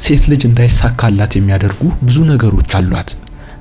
ሴት ልጅ እንዳይሳካላት የሚያደርጉ ብዙ ነገሮች አሏት።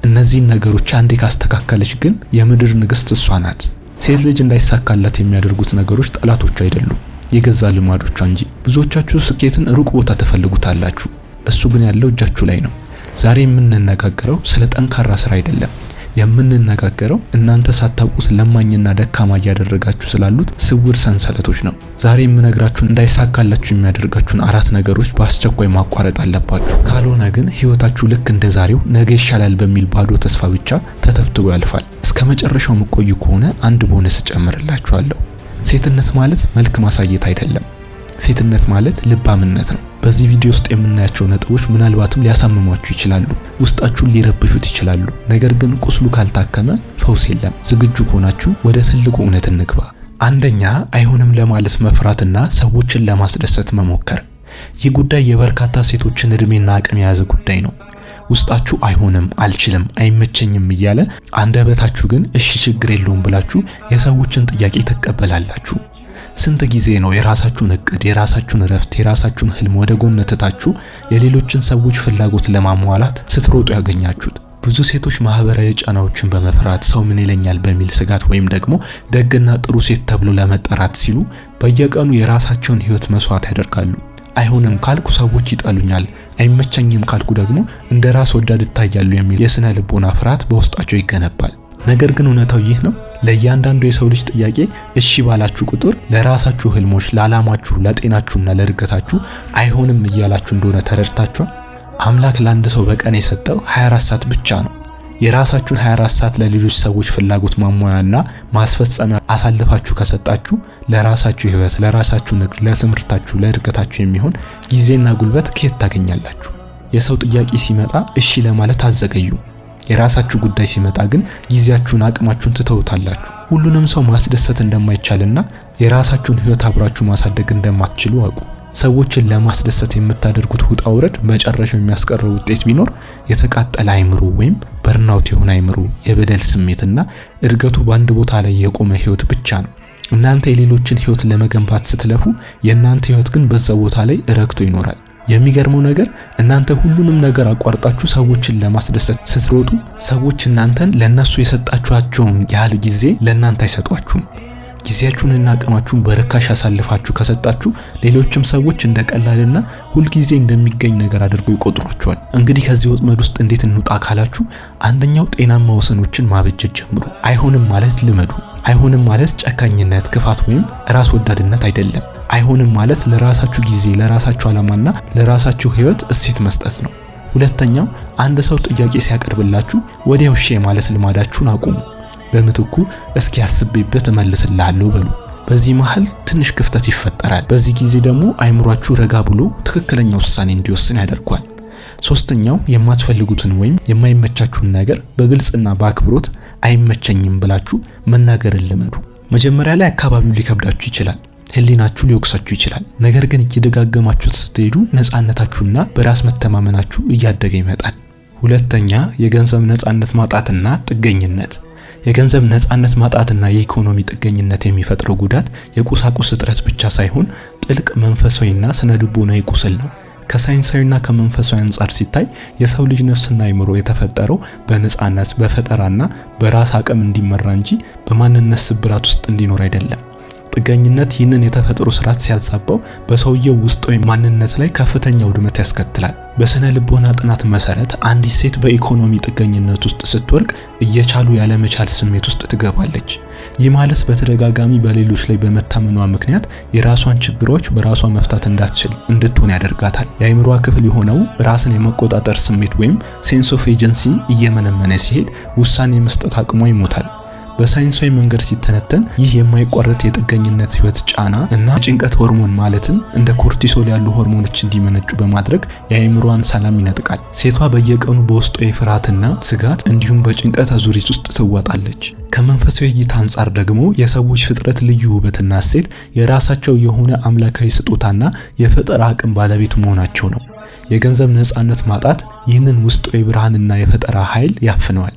እነዚህን ነገሮች አንዴ ካስተካከለች ግን የምድር ንግስት እሷ ናት። ሴት ልጅ እንዳይሳካላት የሚያደርጉት ነገሮች ጠላቶች አይደሉም፣ የገዛ ልማዶቿ እንጂ። ብዙዎቻችሁ ስኬትን ሩቅ ቦታ ተፈልጉታላችሁ፣ እሱ ግን ያለው እጃችሁ ላይ ነው። ዛሬ የምንነጋገረው ስለ ጠንካራ ስራ አይደለም። የምንነጋገረው እናንተ ሳታውቁት ለማኝና ደካማ ያደረጋችሁ ስላሉት ስውር ሰንሰለቶች ነው። ዛሬ የምነግራችሁ እንዳይሳካላችሁ የሚያደርጋችሁን 4 ነገሮች በአስቸኳይ ማቋረጥ አለባችሁ። ካልሆነ ግን ህይወታችሁ ልክ እንደዛሬው ነገ ይሻላል በሚል ባዶ ተስፋ ብቻ ተተብትቦ ያልፋል። እስከ መጨረሻው መቆዩ ከሆነ አንድ ቦነስ እጨምርላችኋለሁ። ሴትነት ማለት መልክ ማሳየት አይደለም። ሴትነት ማለት ልባምነት ነው። በዚህ ቪዲዮ ውስጥ የምናያቸው ነጥቦች ምናልባትም ሊያሳምሟችሁ ይችላሉ፣ ውስጣችሁን ሊረብሹት ይችላሉ። ነገር ግን ቁስሉ ካልታከመ ፈውስ የለም። ዝግጁ ከሆናችሁ ወደ ትልቁ እውነት እንግባ። አንደኛ፣ አይሆንም ለማለት መፍራትና ሰዎችን ለማስደሰት መሞከር። ይህ ጉዳይ የበርካታ ሴቶችን እድሜና አቅም የያዘ ጉዳይ ነው። ውስጣችሁ አይሆንም፣ አልችልም፣ አይመቸኝም እያለ አንደበታችሁ ግን እሺ ችግር የለውም ብላችሁ የሰዎችን ጥያቄ ትቀበላላችሁ። ስንት ጊዜ ነው የራሳችሁን እቅድ፣ የራሳችሁን ረፍት፣ የራሳችሁን ህልም ወደ ጎን ትታችሁ የሌሎችን ሰዎች ፍላጎት ለማሟላት ስትሮጡ ያገኛችሁት? ብዙ ሴቶች ማህበራዊ ጫናዎችን በመፍራት ሰው ምን ይለኛል በሚል ስጋት ወይም ደግሞ ደግና ጥሩ ሴት ተብሎ ለመጠራት ሲሉ በየቀኑ የራሳቸውን ህይወት መስዋዕት ያደርጋሉ። አይሆንም ካልኩ ሰዎች ይጠሉኛል፣ አይመቸኝም ካልኩ ደግሞ እንደ ራስ ወዳድ እታያለሁ የሚል የስነ ልቦና ፍርሃት በውስጣቸው ይገነባል። ነገር ግን እውነታው ይህ ነው። ለእያንዳንዱ የሰው ልጅ ጥያቄ እሺ ባላችሁ ቁጥር ለራሳችሁ ህልሞች፣ ለዓላማችሁ፣ ለጤናችሁና ለእድገታችሁ አይሆንም እያላችሁ እንደሆነ ተረድታችኋል። አምላክ ለአንድ ሰው በቀን የሰጠው 24 ሰዓት ብቻ ነው። የራሳችሁን 24 ሰዓት ለሌሎች ሰዎች ፍላጎት ማሟያና ማስፈጸሚያ አሳልፋችሁ ከሰጣችሁ ለራሳችሁ ህይወት፣ ለራሳችሁ ንግድ፣ ለትምህርታችሁ፣ ለእድገታችሁ የሚሆን ጊዜና ጉልበት ከየት ታገኛላችሁ? የሰው ጥያቄ ሲመጣ እሺ ለማለት አዘገዩ። የራሳችሁ ጉዳይ ሲመጣ ግን ጊዜያችሁን፣ አቅማችሁን ትተውታላችሁ። ሁሉንም ሰው ማስደሰት እንደማይቻልና የራሳችሁን ህይወት አብራችሁ ማሳደግ እንደማትችሉ አውቁ። ሰዎችን ለማስደሰት የምታደርጉት ውጣ ውረድ መጨረሻው የሚያስቀረው ውጤት ቢኖር የተቃጠለ አይምሮ ወይም በርናውት የሆነ አይምሮ፣ የበደል ስሜትና እድገቱ በአንድ ቦታ ላይ የቆመ ህይወት ብቻ ነው። እናንተ የሌሎችን ህይወት ለመገንባት ስትለፉ የእናንተ ህይወት ግን በዛ ቦታ ላይ ረክቶ ይኖራል። የሚገርመው ነገር እናንተ ሁሉንም ነገር አቋርጣችሁ ሰዎችን ለማስደሰት ስትሮጡ ሰዎች እናንተን ለነሱ የሰጣችኋቸውን ያህል ጊዜ ለእናንተ አይሰጧችሁም። ጊዜያችሁንና አቅማችሁን በርካሽ አሳልፋችሁ ከሰጣችሁ ሌሎችም ሰዎች እንደ ቀላልና ሁልጊዜ እንደሚገኝ ነገር አድርገው ይቆጥሯቸዋል። እንግዲህ ከዚህ ወጥመድ ውስጥ እንዴት እንውጣ ካላችሁ፣ አንደኛው ጤናማ ወሰኖችን ማበጀት ጀምሩ። አይሆንም ማለት ልመዱ። አይሆንም ማለት ጨካኝነት፣ ክፋት ወይም ራስ ወዳድነት አይደለም። አይሆንም ማለት ለራሳችሁ ጊዜ፣ ለራሳችሁ ዓላማና ለራሳችሁ ህይወት እሴት መስጠት ነው። ሁለተኛው፣ አንድ ሰው ጥያቄ ሲያቀርብላችሁ ወዲያው እሺ ማለት ልማዳችሁን አቁሙ። በምትኩ እስኪ አስቤበት እመልስልሃለሁ በሉ። በዚህ መሃል ትንሽ ክፍተት ይፈጠራል። በዚህ ጊዜ ደግሞ አይምሯችሁ ረጋ ብሎ ትክክለኛ ውሳኔ እንዲወስን ያደርጋል። ሶስተኛው፣ የማትፈልጉትን ወይም የማይመቻችሁን ነገር በግልጽና በአክብሮት አይመቸኝም ብላችሁ መናገርን ልመዱ። መጀመሪያ ላይ አካባቢው ሊከብዳችሁ ይችላል፣ ህሊናችሁ ሊወቅሳችሁ ይችላል። ነገር ግን እየደጋገማችሁት ስትሄዱ ነፃነታችሁና በራስ መተማመናችሁ እያደገ ይመጣል። ሁለተኛ፣ የገንዘብ ነፃነት ማጣትና ጥገኝነት። የገንዘብ ነፃነት ማጣትና የኢኮኖሚ ጥገኝነት የሚፈጥረው ጉዳት የቁሳቁስ እጥረት ብቻ ሳይሆን ጥልቅ መንፈሳዊና ስነ ልቦናዊ ቁስል ነው። ከሳይንሳዊና ከመንፈሳዊ አንጻር ሲታይ የሰው ልጅ ነፍስና አይምሮ የተፈጠረው በነፃነት፣ በፈጠራና በራስ አቅም እንዲመራ እንጂ በማንነት ስብራት ውስጥ እንዲኖር አይደለም። ጥገኝነት ይህንን የተፈጥሮ ስርዓት ሲያዛባው በሰውየው ውስጣዊ ማንነት ላይ ከፍተኛ ውድመት ያስከትላል። በስነ ልቦና ጥናት መሰረት አንዲት ሴት በኢኮኖሚ ጥገኝነት ውስጥ ስትወርቅ እየቻሉ ያለመቻል ስሜት ውስጥ ትገባለች። ይህ ማለት በተደጋጋሚ በሌሎች ላይ በመታመኗ ምክንያት የራሷን ችግሮች በራሷ መፍታት እንዳትችል እንድትሆን ያደርጋታል። የአይምሯ ክፍል የሆነው ራስን የመቆጣጠር ስሜት ወይም ሴንስ ኦፍ ኤጀንሲ እየመነመነ ሲሄድ ውሳኔ የመስጠት አቅሟ ይሞታል። በሳይንሳዊ መንገድ ሲተነተን ይህ የማይቋረጥ የጥገኝነት ህይወት ጫና እና ጭንቀት ሆርሞን ማለትም እንደ ኮርቲሶል ያሉ ሆርሞኖች እንዲመነጩ በማድረግ የአይምሮዋን ሰላም ይነጥቃል። ሴቷ በየቀኑ በውስጧ የፍርሃትና ስጋት እንዲሁም በጭንቀት አዙሪት ውስጥ ትዋጣለች። ከመንፈሳዊ እይታ አንጻር ደግሞ የሰዎች ፍጥረት ልዩ ውበትና እሴት የራሳቸው የሆነ አምላካዊ ስጦታና የፈጠራ አቅም ባለቤት መሆናቸው ነው። የገንዘብ ነፃነት ማጣት ይህንን ውስጣዊ ብርሃንና የፈጠራ ኃይል ያፍነዋል።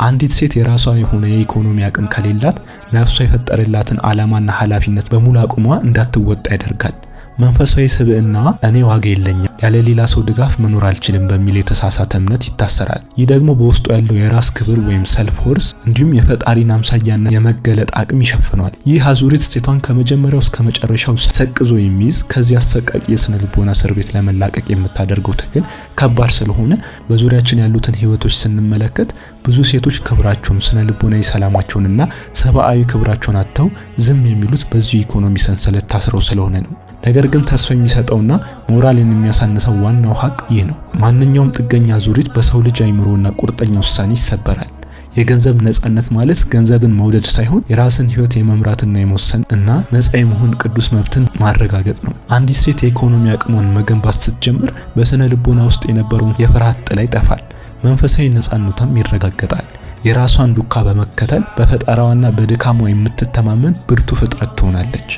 አንዲት ሴት የራሷ የሆነ የኢኮኖሚ አቅም ከሌላት ነፍሷ የፈጠረላትን ዓላማና ኃላፊነት በሙሉ አቅሟ እንዳትወጣ ያደርጋል። መንፈሳዊ ስብዕና እኔ ዋጋ የለኝም፣ ያለ ሌላ ሰው ድጋፍ መኖር አልችልም በሚል የተሳሳተ እምነት ይታሰራል። ይህ ደግሞ በውስጡ ያለው የራስ ክብር ወይም ሰልፍ ወርስ እንዲሁም የፈጣሪን አምሳያነት የመገለጥ አቅም ይሸፍነዋል። ይህ አዙሪት ሴቷን ከመጀመሪያው እስከ መጨረሻው ሰቅዞ የሚይዝ ከዚህ አሰቃቂ የስነ ልቦና እስር ቤት ለመላቀቅ የምታደርገው ትግል ከባድ ስለሆነ በዙሪያችን ያሉትን ህይወቶች ስንመለከት ብዙ ሴቶች ክብራቸውን፣ ስነ ልቦናዊ ሰላማቸውንና ሰብአዊ ክብራቸውን አጥተው ዝም የሚሉት በዚህ ኢኮኖሚ ሰንሰለት ታስረው ስለሆነ ነው። ነገር ግን ተስፋ የሚሰጠውና ሞራልን የሚያሳንሰው ዋናው ሀቅ ይህ ነው። ማንኛውም ጥገኛ አዙሪት በሰው ልጅ አይምሮና ቁርጠኛ ውሳኔ ይሰበራል። የገንዘብ ነጻነት ማለት ገንዘብን መውደድ ሳይሆን የራስን ህይወት የመምራትና የመወሰን እና ነጻ የመሆን ቅዱስ መብትን ማረጋገጥ ነው። አንዲት ሴት የኢኮኖሚ አቅሟን መገንባት ስትጀምር በስነ ልቦና ውስጥ የነበረውን የፍርሃት ጥላ ይጠፋል። መንፈሳዊ ነጻነቷም ይረጋገጣል። የራሷን ዱካ በመከተል በፈጠራዋና በድካሟ የምትተማመን ብርቱ ፍጥረት ትሆናለች።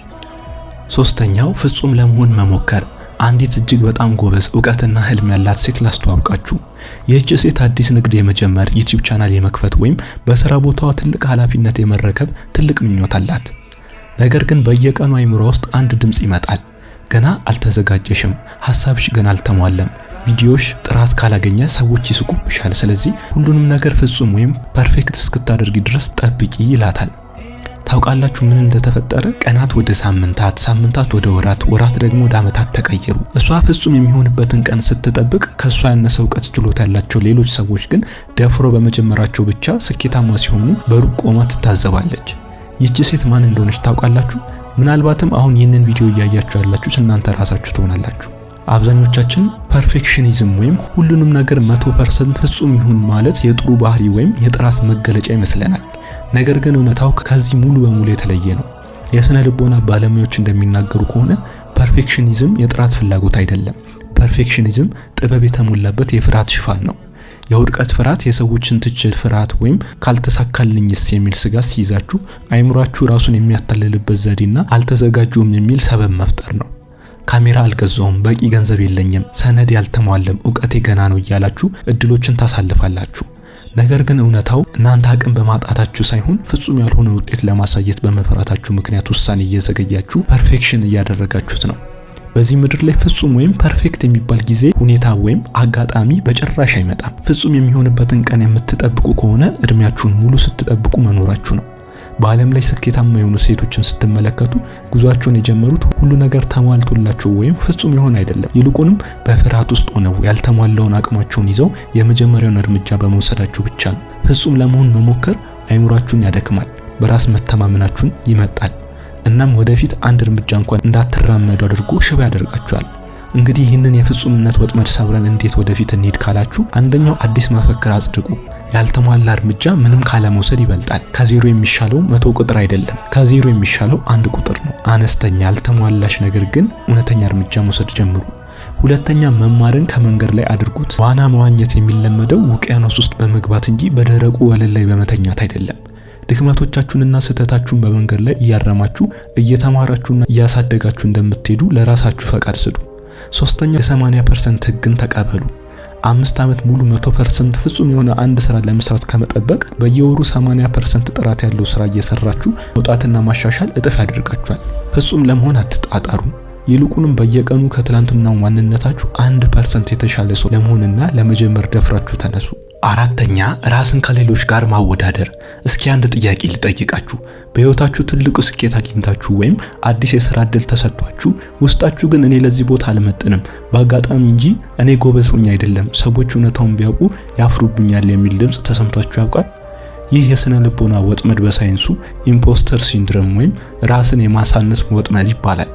ሶስተኛው ፍጹም ለመሆን መሞከር። አንዲት እጅግ በጣም ጎበዝ ዕውቀትና ህልም ያላት ሴት ላስተዋውቃችሁ። ይህች ሴት አዲስ ንግድ የመጀመር፣ ዩቲዩብ ቻናል የመክፈት ወይም በስራ ቦታዋ ትልቅ ኃላፊነት የመረከብ ትልቅ ምኞት አላት። ነገር ግን በየቀኑ አይምሯ ውስጥ አንድ ድምጽ ይመጣል። ገና አልተዘጋጀሽም፣ ሐሳብሽ ገና አልተሟለም፣ ቪዲዮሽ ጥራት ካላገኘ ሰዎች ይስቁብሻል፣ ስለዚህ ሁሉንም ነገር ፍጹም ወይም ፐርፌክት እስክታደርጊ ድረስ ጠብቂ ይላታል። ታውቃላችሁ ምን እንደተፈጠረ? ቀናት ወደ ሳምንታት፣ ሳምንታት ወደ ወራት፣ ወራት ደግሞ ወደ ዓመታት ተቀየሩ። እሷ ፍጹም የሚሆንበትን ቀን ስትጠብቅ ከሷ ያነሰ ዕውቀት ችሎታ ያላቸው ሌሎች ሰዎች ግን ደፍሮ በመጀመራቸው ብቻ ስኬታማ ሲሆኑ በሩቅ ቆማ ትታዘባለች። ይህች ሴት ማን እንደሆነች ታውቃላችሁ? ምናልባትም አሁን ይህንን ቪዲዮ እያያችሁ ያላችሁት እናንተ ራሳችሁ ትሆናላችሁ። አብዛኞቻችን ፐርፌክሽኒዝም ወይም ሁሉንም ነገር 100% ፍጹም ይሁን ማለት የጥሩ ባህሪ ወይም የጥራት መገለጫ ይመስለናል። ነገር ግን እውነታው ከዚህ ሙሉ በሙሉ የተለየ ነው። የስነ ልቦና ባለሙያዎች እንደሚናገሩ ከሆነ ፐርፌክሽኒዝም የጥራት ፍላጎት አይደለም። ፐርፌክሽኒዝም ጥበብ የተሞላበት የፍርሃት ሽፋን ነው። የውድቀት ፍርሃት፣ የሰዎችን ትችት ፍርሃት ወይም ካልተሳካልኝስ የሚል ስጋት ሲይዛችሁ አይምሯችሁ ራሱን የሚያታልልበት ዘዴና አልተዘጋጁም የሚል ሰበብ መፍጠር ነው። ካሜራ አልገዛውም፣ በቂ ገንዘብ የለኝም፣ ሰነድ ያልተሟለም፣ ዕውቀቴ ገና ነው እያላችሁ እድሎችን ታሳልፋላችሁ። ነገር ግን እውነታው እናንተ አቅም በማጣታችሁ ሳይሆን ፍጹም ያልሆነ ውጤት ለማሳየት በመፈራታችሁ ምክንያት ውሳኔ እየዘገያችሁ ፐርፌክሽን እያደረጋችሁት ነው። በዚህ ምድር ላይ ፍጹም ወይም ፐርፌክት የሚባል ጊዜ፣ ሁኔታ ወይም አጋጣሚ በጭራሽ አይመጣም። ፍጹም የሚሆንበትን ቀን የምትጠብቁ ከሆነ እድሜያችሁን ሙሉ ስትጠብቁ መኖራችሁ ነው። በዓለም ላይ ስኬታማ የሆኑ ሴቶችን ስትመለከቱ ጉዟቸውን የጀመሩት ሁሉ ነገር ተሟልቶላቸው ወይም ፍጹም ይሆን አይደለም። ይልቁንም በፍርሃት ውስጥ ሆነው ያልተሟላውን አቅማቸውን ይዘው የመጀመሪያውን እርምጃ በመውሰዳቸው ብቻ ነው። ፍጹም ለመሆን መሞከር አይምሯችሁን ያደክማል፣ በራስ መተማመናችሁን ይመጣል፣ እናም ወደፊት አንድ እርምጃ እንኳን እንዳትራመዱ አድርጎ ሽባ ያደርጋችኋል። እንግዲህ ይህንን የፍጹምነት ወጥመድ ሰብረን እንዴት ወደፊት እንሄድ ካላችሁ፣ አንደኛው አዲስ መፈክር አጽድቁ። ያልተሟላ እርምጃ ምንም ካለመውሰድ ይበልጣል። ከዜሮ የሚሻለው 100 ቁጥር አይደለም፣ ከዜሮ የሚሻለው 1 ቁጥር ነው። አነስተኛ ያልተሟላሽ ነገር ግን እውነተኛ እርምጃ መውሰድ ጀምሩ። ሁለተኛ መማርን ከመንገድ ላይ አድርጉት። ዋና መዋኘት የሚለመደው ውቅያኖስ ውስጥ በመግባት እንጂ በደረቁ ወለል ላይ በመተኛት አይደለም። ድክመቶቻችሁንና ስህተታችሁን በመንገድ ላይ እያረማችሁ እየተማራችሁና እያሳደጋችሁ እንደምትሄዱ ለራሳችሁ ፈቃድ ስጡ። ሶስተኛ የ80% ህግን ተቀበሉ። 5 ዓመት ሙሉ 100% ፍጹም የሆነ አንድ ስራ ለመስራት ከመጠበቅ በየወሩ 80% ጥራት ያለው ስራ እየሰራችሁ መውጣትና ማሻሻል እጥፍ ያደርጋችኋል። ፍጹም ለመሆን አትጣጣሩ። ይልቁንም በየቀኑ ከትላንትናው ማንነታችሁ 1% የተሻለ ሰው ለመሆንና ለመጀመር ደፍራችሁ ተነሱ። አራተኛ ራስን ከሌሎች ጋር ማወዳደር። እስኪ አንድ ጥያቄ ልጠይቃችሁ። በህይወታችሁ ትልቁ ስኬት አግኝታችሁ ወይም አዲስ የሥራ ዕድል ተሰጥቷችሁ ውስጣችሁ ግን እኔ ለዚህ ቦታ አልመጥንም፣ በአጋጣሚ እንጂ እኔ ጎበዝ ሆኜ አይደለም፣ ሰዎች እውነታውን ቢያውቁ ያፍሩብኛል የሚል ድምጽ ተሰምቷችሁ ያውቃል? ይህ የስነ ልቦና ወጥመድ በሳይንሱ ኢምፖስተር ሲንድሮም ወይም ራስን የማሳነስ ወጥመድ ይባላል።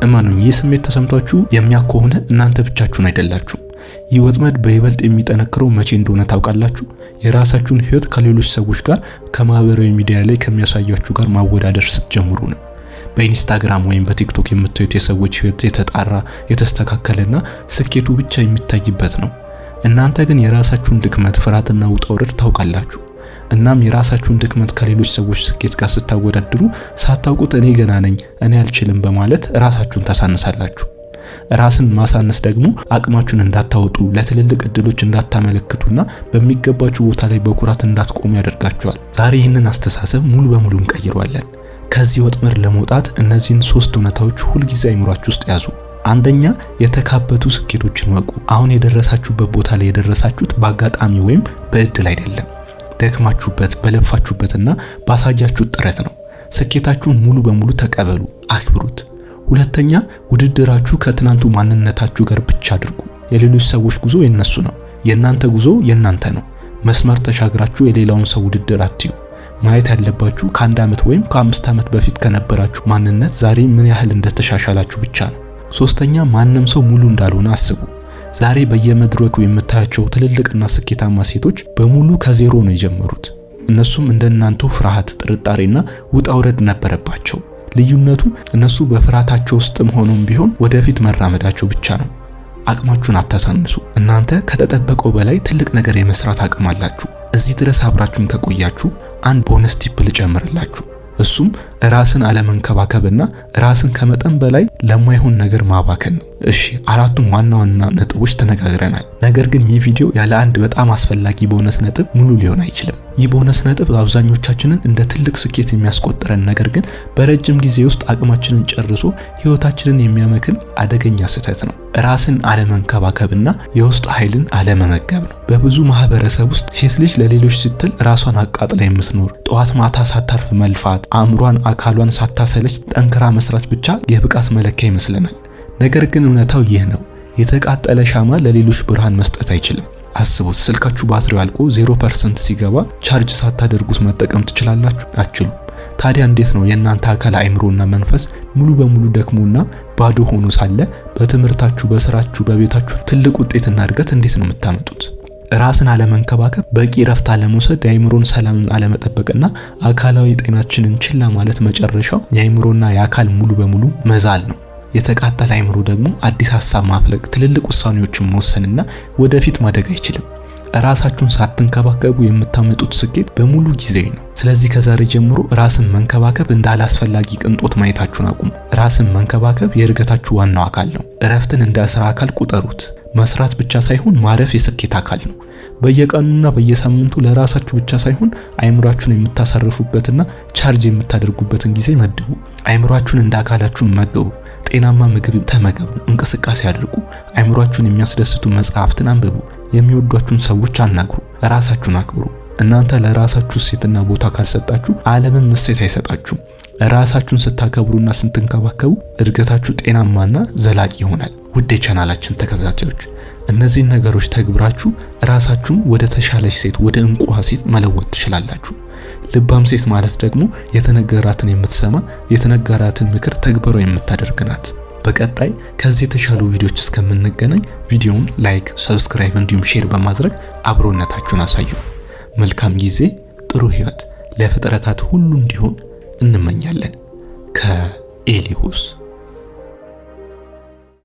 እመኑኝ፣ ይህ ስሜት ተሰምቷችሁ የሚያከሆነ እናንተ ብቻችሁን አይደላችሁም። ይህ ወጥመድ በይበልጥ የሚጠነክረው መቼ እንደሆነ ታውቃላችሁ? የራሳችሁን ህይወት ከሌሎች ሰዎች ጋር ከማህበራዊ ሚዲያ ላይ ከሚያሳያችሁ ጋር ማወዳደር ስትጀምሩ ነው። በኢንስታግራም ወይም በቲክቶክ የምታዩት የሰዎች ህይወት የተጣራ የተስተካከለና ስኬቱ ብቻ የሚታይበት ነው። እናንተ ግን የራሳችሁን ድክመት፣ ፍርሃትና ውጣ ውረድ ታውቃላችሁ። እናም የራሳችሁን ድክመት ከሌሎች ሰዎች ስኬት ጋር ስታወዳድሩ ሳታውቁት እኔ ገና ነኝ፣ እኔ አልችልም በማለት ራሳችሁን ታሳንሳላችሁ። ራስን ማሳነስ ደግሞ አቅማችሁን እንዳታወጡ፣ ለትልልቅ እድሎች እንዳታመለክቱና በሚገባችሁ ቦታ ላይ በኩራት እንዳትቆሙ ያደርጋችኋል። ዛሬ ይህንን አስተሳሰብ ሙሉ በሙሉ እንቀይረዋለን። ከዚህ ወጥመድ ለመውጣት እነዚህን 3 እውነታዎች ሁልጊዜ አይምሯችሁ ውስጥ ያዙ። አንደኛ የተካበቱ ስኬቶችን ወቁ። አሁን የደረሳችሁበት ቦታ ላይ የደረሳችሁት በአጋጣሚ ወይም በእድል አይደለም። ደክማችሁበት በለፋችሁበትና ባሳያችሁት ጥረት ነው። ስኬታችሁን ሙሉ በሙሉ ተቀበሉ፣ አክብሩት። ሁለተኛ ውድድራችሁ ከትናንቱ ማንነታችሁ ጋር ብቻ አድርጉ። የሌሎች ሰዎች ጉዞ የነሱ ነው፣ የናንተ ጉዞ የናንተ ነው። መስመር ተሻግራችሁ የሌላውን ሰው ውድድር አትዩ። ማየት ያለባችሁ ከ1 ዓመት ወይም ከ5 ዓመት በፊት ከነበራችሁ ማንነት ዛሬ ምን ያህል እንደተሻሻላችሁ ብቻ ነው። ሶስተኛ ማንም ሰው ሙሉ እንዳልሆነ አስቡ። ዛሬ በየመድረኩ የምታያቸው ትልልቅና ስኬታማ ሴቶች በሙሉ ከዜሮ ነው የጀመሩት። እነሱም እንደናንተ ፍርሃት፣ ጥርጣሬና ውጣ ውረድ ነበረባቸው። ልዩነቱ እነሱ በፍርሃታቸው ውስጥም ሆኖም ቢሆን ወደፊት መራመዳቸው ብቻ ነው። አቅማችሁን አታሳንሱ። እናንተ ከተጠበቀው በላይ ትልቅ ነገር የመስራት አቅም አላችሁ። እዚህ ድረስ አብራችሁን ከቆያችሁ አንድ ቦነስ ቲፕ ልጨምርላችሁ። እሱም ራስን አለመንከባከብና ራስን ከመጠን በላይ ለማይሆን ነገር ማባከን ነው። እሺ 4ቱን ዋና ዋና ነጥቦች ተነጋግረናል። ነገር ግን ይህ ቪዲዮ ያለ አንድ በጣም አስፈላጊ ቦነስ ነጥብ ሙሉ ሊሆን አይችልም። ይህ ቦነስ ነጥብ አብዛኞቻችንን እንደ ትልቅ ስኬት የሚያስቆጥረን ነገር ግን በረጅም ጊዜ ውስጥ አቅማችንን ጨርሶ ህይወታችንን የሚያመክን አደገኛ ስህተት ነው። ራስን አለመንከባከብና የውስጥ ኃይልን አለመመገብ ነው። በብዙ ማህበረሰብ ውስጥ ሴት ልጅ ለሌሎች ስትል ራሷን አቃጥላ የምትኖር፣ ጠዋት ማታ ሳታርፍ መልፋት፣ አእምሯን አካሏን ሳታሰለች ጠንክራ መስራት ብቻ የብቃት መለኪያ ይመስለናል። ነገር ግን እውነታው ይህ ነው። የተቃጠለ ሻማ ለሌሎች ብርሃን መስጠት አይችልም። አስቡት፣ ስልካችሁ ባትሪው አልቆ 0% ሲገባ ቻርጅ ሳታደርጉት መጠቀም ትችላላችሁ? አትችሉም። ታዲያ እንዴት ነው የእናንተ አካል፣ አእምሮና መንፈስ ሙሉ በሙሉ ደክሞና ባዶ ሆኖ ሳለ በትምህርታችሁ፣ በስራችሁ፣ በቤታችሁ ትልቅ ውጤትና እድገት እንዴት ነው የምታመጡት? ራስን አለመንከባከብ፣ በቂ ረፍት አለመውሰድ፣ የአእምሮን ሰላምን አለመጠበቅና አካላዊ ጤናችንን ችላ ማለት መጨረሻው የአእምሮና የአካል ሙሉ በሙሉ መዛል ነው። የተቃጠለ አእምሮ ደግሞ አዲስ ሐሳብ ማፍለቅ፣ ትልልቅ ውሳኔዎችን መወሰንና ወደፊት ማደግ አይችልም። ራሳችሁን ሳትንከባከቡ የምታመጡት ስኬት በሙሉ ጊዜያዊ ነው። ስለዚህ ከዛሬ ጀምሮ ራስን መንከባከብ እንደ አላስፈላጊ ቅንጦት ማየታችሁን አቁሙ። ራስን መንከባከብ የእድገታችሁ ዋናው አካል ነው። እረፍትን እንደ ስራ አካል ቁጠሩት። መስራት ብቻ ሳይሆን ማረፍ የስኬት አካል ነው። በየቀኑና በየሳምንቱ ለራሳችሁ ብቻ ሳይሆን አእምሯችሁን የምታሳርፉበትና ቻርጅ የምታደርጉበትን ጊዜ መድቡ። አእምሯችሁን እንደ አካላችሁ መገቡ። ጤናማ ምግብ ተመገቡ፣ እንቅስቃሴ አድርጉ፣ አእምሯችሁን የሚያስደስቱ መጽሐፍትን አንብቡ፣ የሚወዷችሁን ሰዎች አናግሩ፣ ራሳችሁን አክብሩ። እናንተ ለራሳችሁ እሴትና ቦታ ካልሰጣችሁ ዓለምም እሴት አይሰጣችሁም። ራሳችሁን ስታከብሩና ስትንከባከቡ እድገታችሁ ጤናማና ዘላቂ ይሆናል። ውድ የቻናላችን ተከታታዮች እነዚህን ነገሮች ተግብራችሁ ራሳችሁን ወደ ተሻለች ሴት፣ ወደ እንቁ ሴት መለወጥ ትችላላችሁ። ልባም ሴት ማለት ደግሞ የተነገራትን የምትሰማ፣ የተነገራትን ምክር ተግባራዊ የምታደርግ ናት። በቀጣይ ከዚህ የተሻሉ ቪዲዮዎች እስከምንገናኝ ቪዲዮውን ላይክ፣ ሰብስክራይብ እንዲሁም ሼር በማድረግ አብሮነታችሁን አሳዩ። መልካም ጊዜ፣ ጥሩ ህይወት ለፍጥረታት ሁሉ እንዲሆን እንመኛለን። ከኤሊሁስ